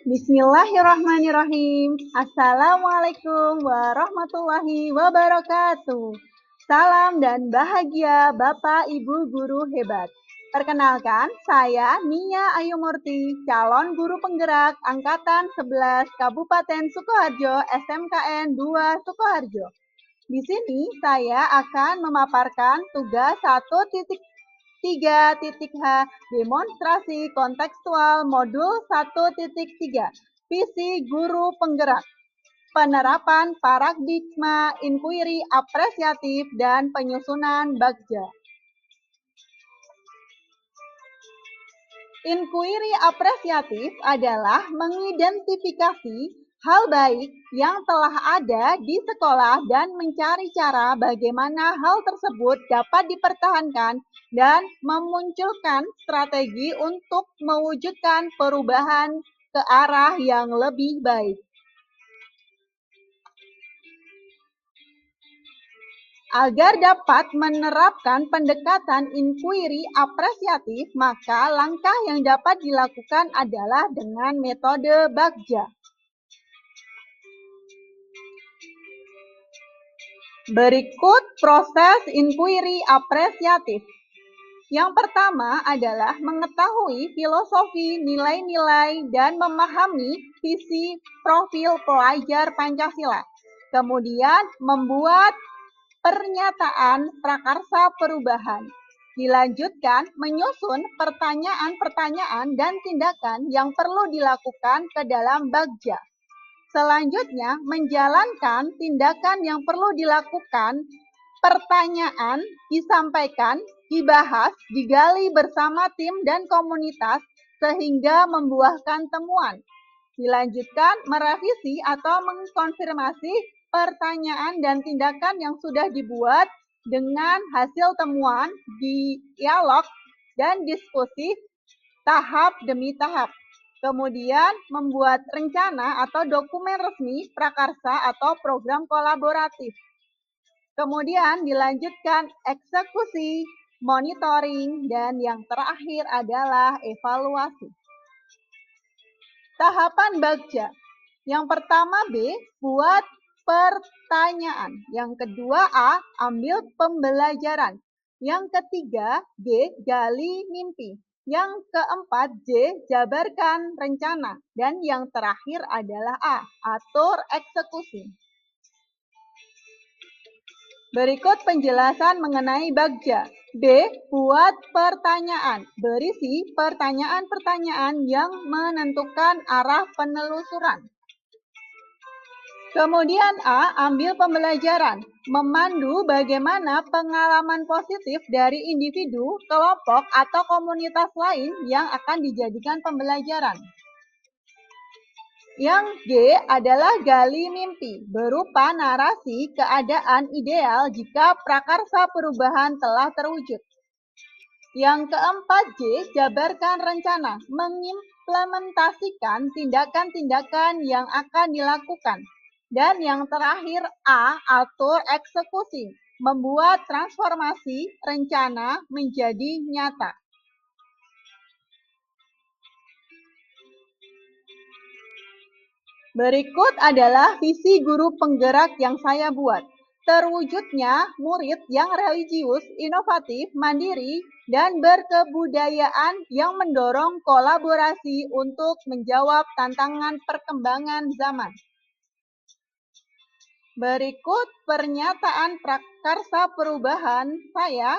Bismillahirrahmanirrahim. Assalamualaikum warahmatullahi wabarakatuh. Salam dan bahagia Bapak Ibu guru hebat. Perkenalkan, saya Nia Ayumurti, calon guru penggerak Angkatan 11 Kabupaten Sukoharjo, SMKN 2 Sukoharjo. Di sini saya akan memaparkan tugas 1.3.h demonstrasi kontekstual modul 1.3 visi guru penggerak, penerapan paradigma inquiry apresiatif dan penyusunan bagja. Inquiry apresiatif adalah mengidentifikasi hal baik yang telah ada di sekolah dan mencari cara bagaimana hal tersebut dapat dipertahankan dan memunculkan strategi untuk mewujudkan perubahan ke arah yang lebih baik. Agar dapat menerapkan pendekatan inquiry apresiatif, maka langkah yang dapat dilakukan adalah dengan metode bagja. Berikut proses inquiry apresiatif. Yang pertama adalah mengetahui filosofi, nilai-nilai, dan memahami visi profil pelajar Pancasila. Kemudian membuat pernyataan prakarsa perubahan. Dilanjutkan menyusun pertanyaan-pertanyaan dan tindakan yang perlu dilakukan ke dalam bagja. Selanjutnya, menjalankan tindakan yang perlu dilakukan. Pertanyaan disampaikan, dibahas, digali bersama tim dan komunitas sehingga membuahkan temuan. Dilanjutkan merevisi atau mengkonfirmasi pertanyaan dan tindakan yang sudah dibuat dengan hasil temuan, dialog, dan diskusi tahap demi tahap. Kemudian membuat rencana atau dokumen resmi prakarsa atau program kolaboratif. Kemudian dilanjutkan eksekusi, monitoring, dan yang terakhir adalah evaluasi. Tahapan bagja. Yang pertama B, buat pertanyaan. Yang kedua A, ambil pembelajaran. Yang ketiga G, gali mimpi. Yang keempat J, jabarkan rencana. Dan yang terakhir adalah A, atur eksekusi. Berikut penjelasan mengenai bagja. B. Buat pertanyaan. Berisi pertanyaan-pertanyaan yang menentukan arah penelusuran. Kemudian A. Ambil pembelajaran. Memandu bagaimana pengalaman positif dari individu, kelompok, atau komunitas lain yang akan dijadikan pembelajaran. Yang G adalah gali mimpi, berupa narasi keadaan ideal jika prakarsa perubahan telah terwujud. Yang keempat J, jabarkan rencana, mengimplementasikan tindakan-tindakan yang akan dilakukan. Dan yang terakhir A, atur eksekusi, membuat transformasi rencana menjadi nyata. Berikut adalah visi guru penggerak yang saya buat. Terwujudnya murid yang religius, inovatif, mandiri, dan berkebudayaan yang mendorong kolaborasi untuk menjawab tantangan perkembangan zaman. Berikut pernyataan prakarsa perubahan saya,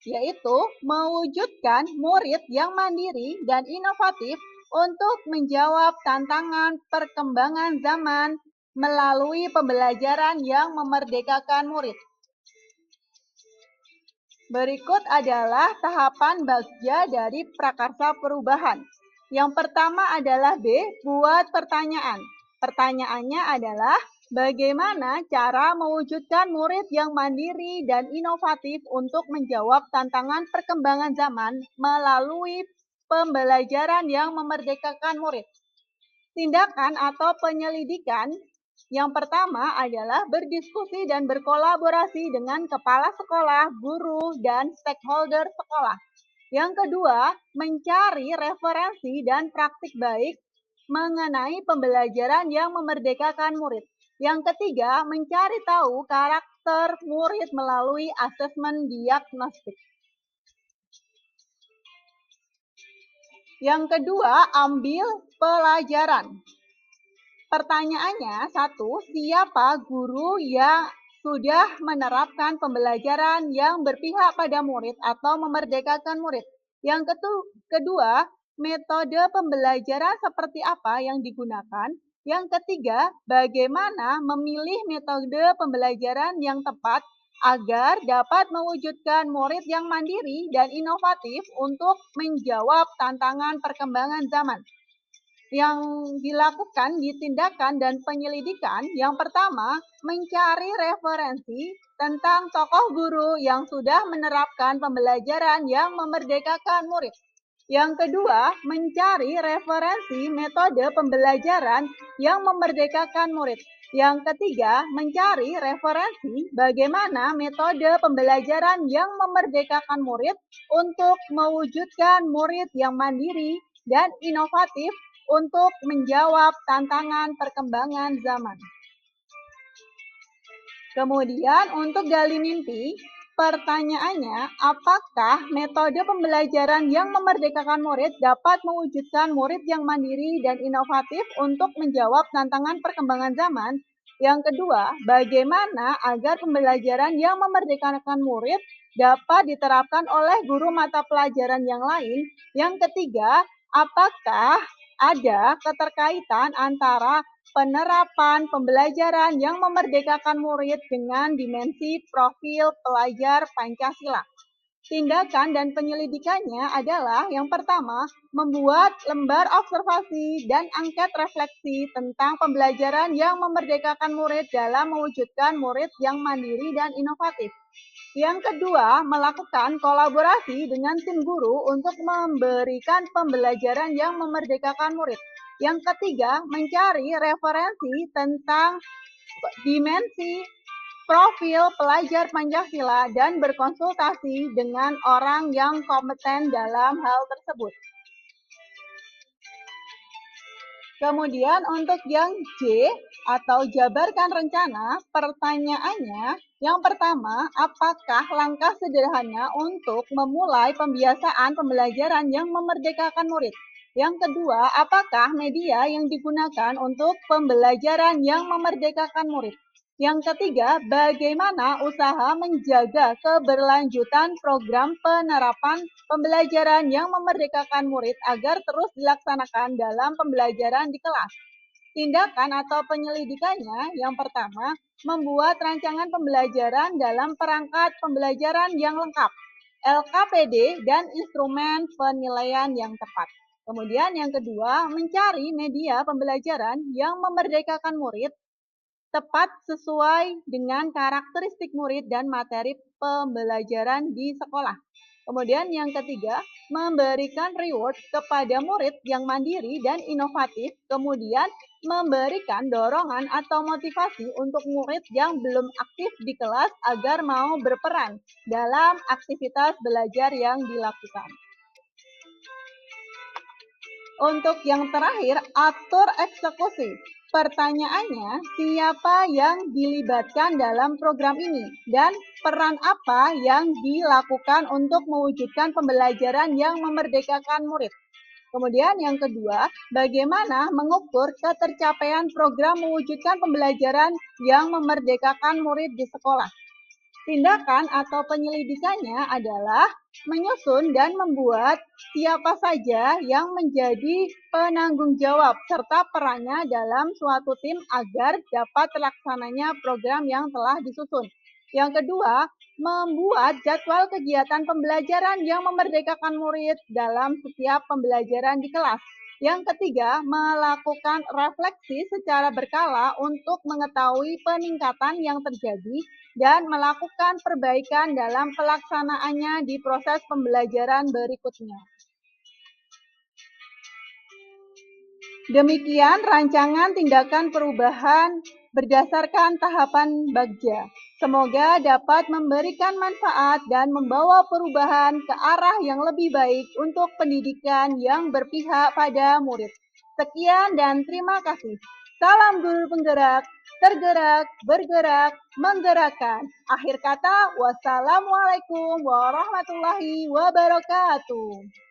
yaitu mewujudkan murid yang mandiri dan inovatif untuk menjawab tantangan perkembangan zaman melalui pembelajaran yang memerdekakan murid. Berikut adalah tahapan bagja dari prakarsa perubahan. Yang pertama adalah B, buat pertanyaan. Pertanyaannya adalah bagaimana cara mewujudkan murid yang mandiri dan inovatif untuk menjawab tantangan perkembangan zaman melalui pembelajaran yang memerdekakan murid. Tindakan atau penyelidikan yang pertama adalah berdiskusi dan berkolaborasi dengan kepala sekolah, guru, dan stakeholder sekolah. Yang kedua, mencari referensi dan praktik baik mengenai pembelajaran yang memerdekakan murid. Yang ketiga, mencari tahu karakter murid melalui asesmen diagnostik. Yang kedua, ambil pelajaran. Pertanyaannya, satu, siapa guru yang sudah menerapkan pembelajaran yang berpihak pada murid atau memerdekakan murid? Yang kedua, metode pembelajaran seperti apa yang digunakan? Yang ketiga, bagaimana memilih metode pembelajaran yang tepat agar dapat mewujudkan murid yang mandiri dan inovatif untuk menjawab tantangan perkembangan zaman. Yang dilakukan di tindakan dan penyelidikan, yang pertama, mencari referensi tentang tokoh guru yang sudah menerapkan pembelajaran yang memerdekakan murid. Yang kedua, mencari referensi metode pembelajaran yang memerdekakan murid. Yang ketiga, mencari referensi bagaimana metode pembelajaran yang memerdekakan murid untuk mewujudkan murid yang mandiri dan inovatif untuk menjawab tantangan perkembangan zaman. Kemudian untuk gali mimpi, pertanyaannya, apakah metode pembelajaran yang memerdekakan murid dapat mewujudkan murid yang mandiri dan inovatif untuk menjawab tantangan perkembangan zaman? Yang kedua, bagaimana agar pembelajaran yang memerdekakan murid dapat diterapkan oleh guru mata pelajaran yang lain? Yang ketiga, apakah ada keterkaitan antara penerapan pembelajaran yang memerdekakan murid dengan dimensi profil pelajar Pancasila? Tindakan dan penyelidikannya adalah yang pertama, membuat lembar observasi dan angket refleksi tentang pembelajaran yang memerdekakan murid dalam mewujudkan murid yang mandiri dan inovatif. Yang kedua, melakukan kolaborasi dengan tim guru untuk memberikan pembelajaran yang memerdekakan murid. Yang ketiga, mencari referensi tentang dimensi profil pelajar Pancasila dan berkonsultasi dengan orang yang kompeten dalam hal tersebut. Kemudian untuk yang J atau jabarkan rencana, pertanyaannya yang pertama, apakah langkah sederhana untuk memulai pembiasaan pembelajaran yang memerdekakan murid? Yang kedua, apakah media yang digunakan untuk pembelajaran yang memerdekakan murid? Yang ketiga, bagaimana usaha menjaga keberlanjutan program penerapan pembelajaran yang memerdekakan murid agar terus dilaksanakan dalam pembelajaran di kelas? Tindakan atau penyelidikannya, yang pertama, membuat rancangan pembelajaran dalam perangkat pembelajaran yang lengkap, LKPD, dan instrumen penilaian yang tepat. Kemudian yang kedua, mencari media pembelajaran yang memerdekakan murid tepat sesuai dengan karakteristik murid dan materi pembelajaran di sekolah. Kemudian yang ketiga, memberikan reward kepada murid yang mandiri dan inovatif, kemudian memberikan dorongan atau motivasi untuk murid yang belum aktif di kelas agar mau berperan dalam aktivitas belajar yang dilakukan. Untuk yang terakhir, atur eksekusi. Pertanyaannya, siapa yang dilibatkan dalam program ini dan peran apa yang dilakukan untuk mewujudkan pembelajaran yang memerdekakan murid? Kemudian yang kedua, bagaimana mengukur ketercapaian program mewujudkan pembelajaran yang memerdekakan murid di sekolah? Tindakan atau penyelidikannya adalah menyusun dan membuat siapa saja yang menjadi penanggung jawab serta perannya dalam suatu tim agar dapat terlaksananya program yang telah disusun. Yang kedua, membuat jadwal kegiatan pembelajaran yang memerdekakan murid dalam setiap pembelajaran di kelas. Yang ketiga, melakukan refleksi secara berkala untuk mengetahui peningkatan yang terjadi dan melakukan perbaikan dalam pelaksanaannya di proses pembelajaran berikutnya. Demikian rancangan tindakan perubahan berdasarkan tahapan Bagja. Semoga dapat memberikan manfaat dan membawa perubahan ke arah yang lebih baik untuk pendidikan yang berpihak pada murid. Sekian dan terima kasih. Salam guru penggerak, tergerak, bergerak, menggerakkan. Akhir kata, wassalamualaikum warahmatullahi wabarakatuh.